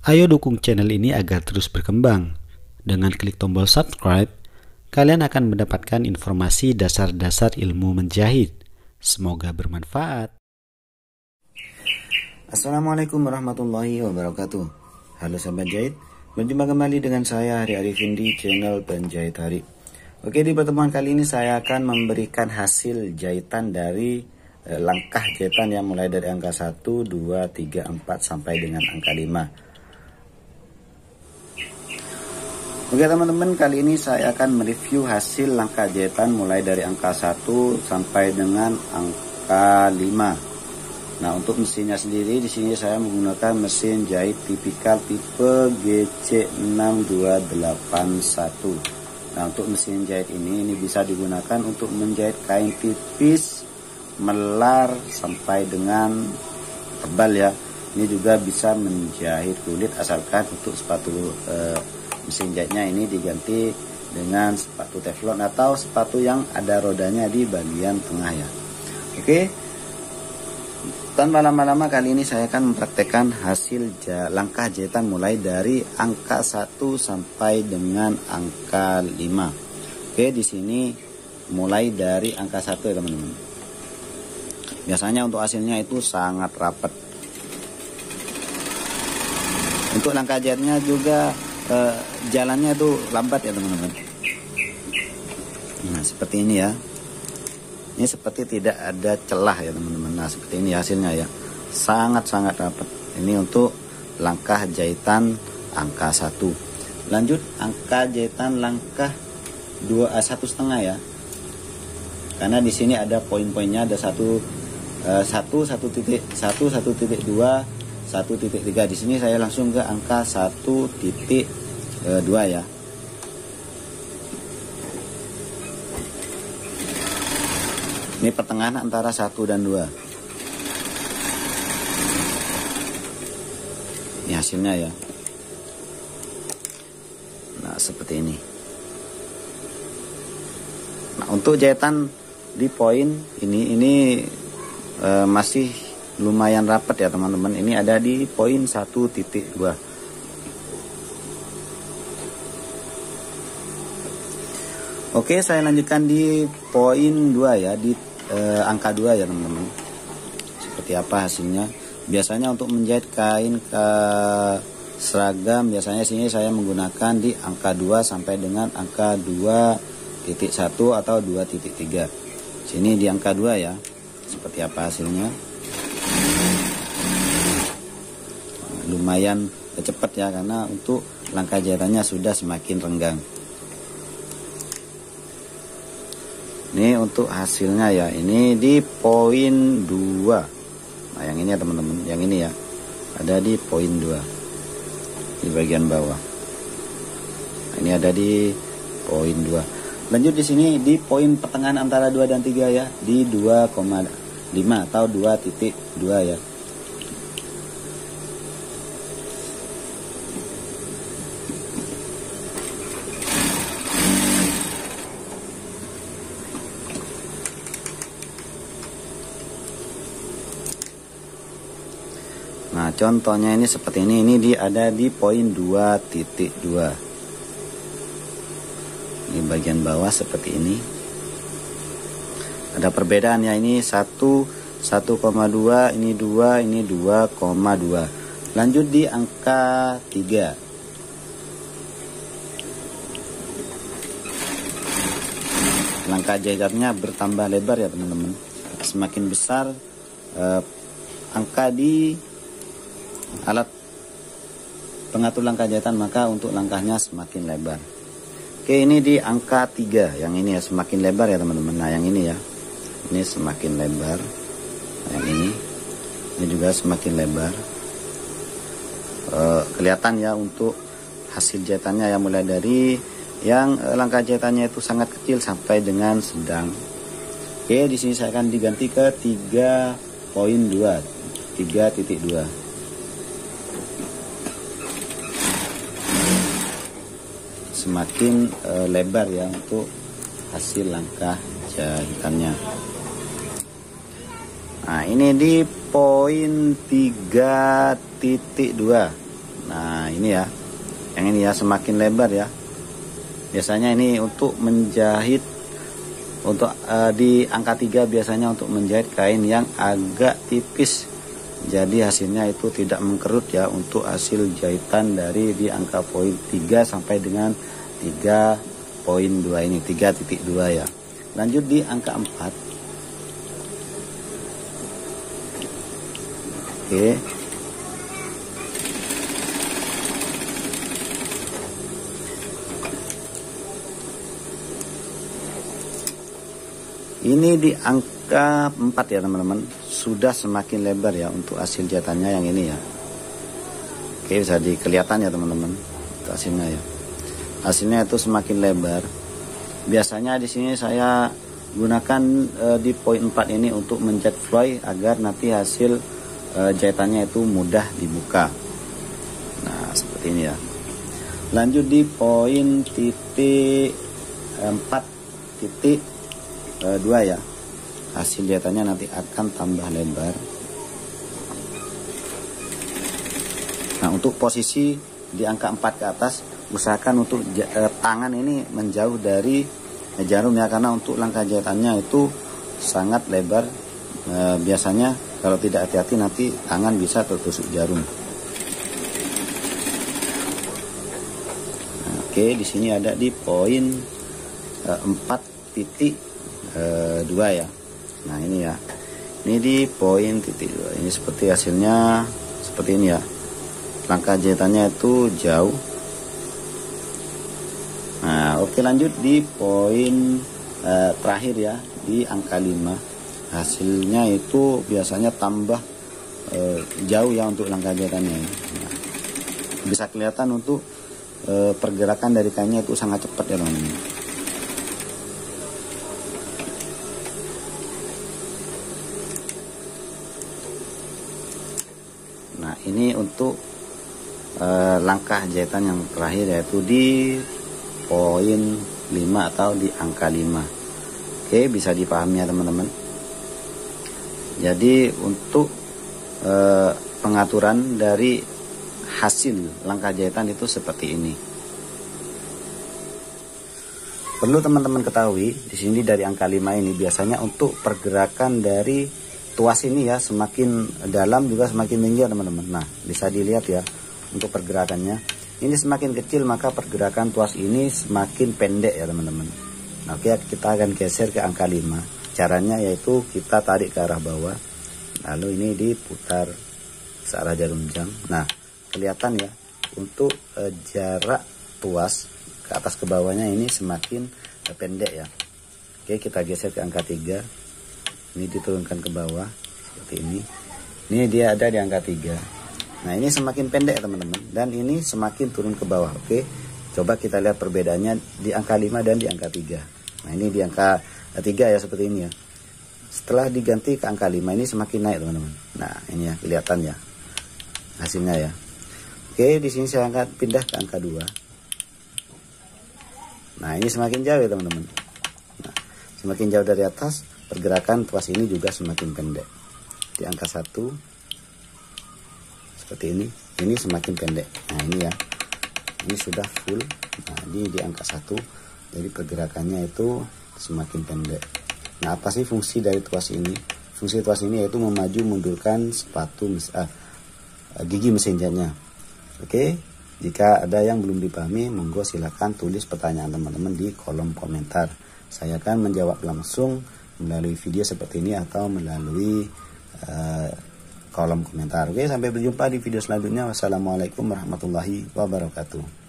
Ayo dukung channel ini agar terus berkembang. Dengan klik tombol subscribe, kalian akan mendapatkan informasi dasar-dasar ilmu menjahit. Semoga bermanfaat. Assalamualaikum warahmatullahi wabarakatuh. Halo sahabat jahit, berjumpa kembali dengan saya Hari Arifin di channel Penjahit Hari. Oke, di pertemuan kali ini saya akan memberikan hasil jahitan dari langkah jahitan yang mulai dari angka 1, 2, 3, 4 sampai dengan angka 5. Oke teman-teman, kali ini saya akan mereview hasil langkah jahitan mulai dari angka 1 sampai dengan angka 5. Nah, untuk mesinnya sendiri di sini saya menggunakan mesin jahit tipikal tipe GC6281. Nah, untuk mesin jahit ini bisa digunakan untuk menjahit kain tipis, melar sampai dengan tebal ya. Ini juga bisa menjahit kulit asalkan untuk sepatu mesin jahitnya ini diganti dengan sepatu teflon atau sepatu yang ada rodanya di bagian tengah ya. Oke, tanpa lama-lama kali ini saya akan mempraktekkan hasil langkah jahitan mulai dari angka 1 sampai dengan angka 5. Oke, di sini mulai dari angka 1 ya teman-teman. Biasanya untuk hasilnya itu sangat rapat. Untuk langkah jahitnya juga jalannya itu lambat ya teman-teman. Nah, seperti ini ya. Ini seperti tidak ada celah ya teman-teman. Nah, seperti ini hasilnya ya. Sangat-sangat rapat. Ini untuk langkah jahitan angka 1. Lanjut angka jahitan langkah 1,5 ya. Karena di sini ada poin-poinnya, ada 1, 1.1, 1.2, 1.3. Di sini saya langsung ke angka 1.2 ya. Ini pertengahan antara 1 dan 2. Ini hasilnya ya. Nah, seperti ini. Nah, untuk jahitan di poin ini masih lumayan rapat ya teman-teman. Ini ada di poin 1.2. Oke, saya lanjutkan di poin 2 ya, di angka 2 ya teman-teman. Seperti apa hasilnya? Biasanya untuk menjahit kain ke seragam, biasanya sini saya menggunakan di angka 2 sampai dengan angka 2.1 atau 2.3. Sini di angka 2 ya. Seperti apa hasilnya? Lumayan cepat ya, karena untuk langkah jahitannya sudah semakin renggang. Ini untuk hasilnya ya, ini di poin 2. Nah, yang ini ya teman-teman, yang ini ya, ada di poin 2 di bagian bawah. Nah, ini ada di poin 2. Lanjut di sini di poin pertengahan antara 2 dan 3 ya, di 2,5 atau 2.2 ya. Nah, contohnya ini seperti ini ada di poin 2.2. Ini bagian bawah seperti ini. Ada perbedaan ya, ini 1,2, ini 2, ini 2,2. Lanjut di angka 3. Langkah jahitannya bertambah lebar ya teman-teman. Semakin besar angka di alat pengatur langkah jahitan, maka untuk langkahnya semakin lebar. Oke, ini di angka 3 yang ini ya, semakin lebar ya teman-teman. Nah, yang ini ya, ini semakin lebar. Nah, yang ini juga semakin lebar. Kelihatan ya untuk hasil jahitannya ya, mulai dari yang langkah jahitannya itu sangat kecil sampai dengan sedang. Oke, di sini saya akan diganti ke 3.2. Semakin lebar ya untuk hasil langkah jahitannya. Nah, ini di poin 3.2. Nah ini ya, yang ini ya semakin lebar ya. Biasanya ini untuk menjahit, untuk di angka 3 biasanya untuk menjahit kain yang agak tipis. Jadi hasilnya itu tidak mengkerut ya untuk hasil jahitan dari di angka poin 3 sampai dengan 3.2 ini, 3.2 ya. Lanjut di angka 4. Oke. Ini di angka 4 ya teman-teman, sudah semakin lebar ya untuk hasil jahitannya yang ini ya. Oke, bisa kelihatan ya teman-teman hasilnya ya. Hasilnya itu semakin lebar. Biasanya di sini saya gunakan di poin 4 ini untuk menjahit fly agar nanti hasil jahitannya itu mudah dibuka. Nah seperti ini ya. Lanjut di poin titik 4.2 ya, hasil jahitannya nanti akan tambah lebar. Nah untuk posisi di angka 4 ke atas, usahakan untuk tangan ini menjauh dari jarum ya, karena untuk langkah jahitannya itu sangat lebar. Biasanya kalau tidak hati-hati nanti tangan bisa tertusuk jarum. Nah, oke, di sini ada di poin 4.2 ya. Nah ini ya, ini di poin titik 2 ini seperti hasilnya seperti ini ya. Langkah jahitannya itu jauh. Nah oke, lanjut di poin terakhir ya, di angka 5. Hasilnya itu biasanya tambah jauh ya untuk langkah jahitannya. Nah, bisa kelihatan untuk pergerakan dari kainnya itu sangat cepat ya teman-teman. Nah ini untuk langkah jahitan yang terakhir, yaitu di poin 5 atau di angka 5. Oke, bisa dipahami ya teman-teman. Jadi untuk pengaturan dari hasil langkah jahitan itu seperti ini. Perlu teman-teman ketahui di sini dari angka 5 ini biasanya untuk pergerakan dari tuas ini ya, semakin dalam juga semakin tinggi ya teman-teman. Nah bisa dilihat ya untuk pergerakannya, ini semakin kecil maka pergerakan tuas ini semakin pendek ya teman-teman. Nah oke, kita akan geser ke angka 5. Caranya yaitu kita tarik ke arah bawah, lalu ini diputar searah jarum jam. Nah kelihatan ya untuk jarak tuas ke atas ke bawahnya ini semakin pendek ya. Oke, kita geser ke angka 3. Ini diturunkan ke bawah seperti ini. Ini dia ada di angka 3. Nah ini semakin pendek teman-teman, dan ini semakin turun ke bawah. Oke, coba kita lihat perbedaannya di angka 5 dan di angka 3. Nah ini di angka 3 ya, seperti ini ya. Setelah diganti ke angka 5 ini semakin naik teman-teman. Nah ini ya, kelihatan ya hasilnya ya. Oke, di sini saya akan pindah ke angka 2. Nah ini semakin jauh ya teman-teman. Nah, semakin jauh dari atas, pergerakan tuas ini juga semakin pendek. Di angka 1 seperti ini semakin pendek. Nah ini ya, ini sudah full. Nah ini di angka 1, jadi pergerakannya itu semakin pendek. Nah apa sih fungsi dari tuas ini? Fungsi tuas ini yaitu memaju mundurkan gigi mesin jahitnya. Oke, jika ada yang belum dipahami, monggo silakan tulis pertanyaan teman-teman di kolom komentar. Saya akan menjawab langsung melalui video seperti ini atau melalui kolom komentar. Oke, sampai berjumpa di video selanjutnya. Wassalamualaikum warahmatullahi wabarakatuh.